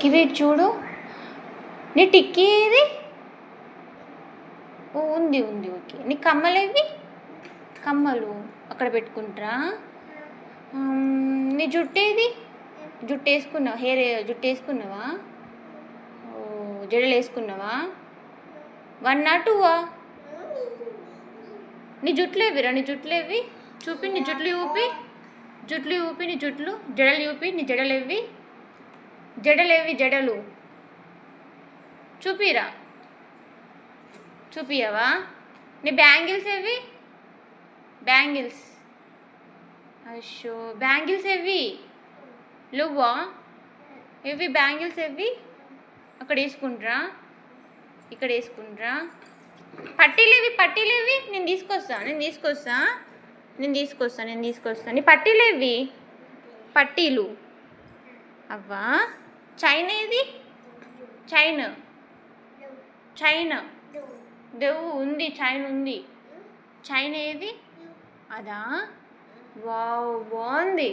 టిక్కీ wait చూడు. నీ టిక్కీ ఏది? ఓ ఉంది ఉంది, ఓకే. నీ కమ్మలు ఏవి? కమ్మలు అక్కడ పెట్టుకుంటారా? నీ జుట్టు ఏది? జుట్టు వేసుకున్నావా? జుట్టు వేసుకున్నావా? ఓ జడలు వేసుకున్నావా? 1 or 2? నీ జుట్లు ఏవిరా? నీ జుట్లు ఏవి? చూపి నీ జుట్లు ఊపి. జుట్లు ఊపి, నీ జుట్లు. జడలు ఊపి, నీ జడలు ఏవి? జడలు ఏవి? జడలు చూపిరా. చూపియవా? నీ బ్యాంగిల్స్ ఏవి? బ్యాంగిల్స్. అయ్యో, బ్యాంగిల్స్ ఏవి? నువ్వా? ఏవి బ్యాంగిల్స్ ఏవి? అక్కడ వేసుకుంటారా? ఇక్కడ వేసుకుంటారా? పట్టీలేవి? పట్టీలేవి? నేను తీసుకొస్తా. నీ పట్టీలేవి? పట్టీలు అవ్వా. చైన్ ఏది? చైన్ దేవు ఉంది. చైన్ ఉంది. చైన్ ఏది? అదా? వావ్, బాగుంది.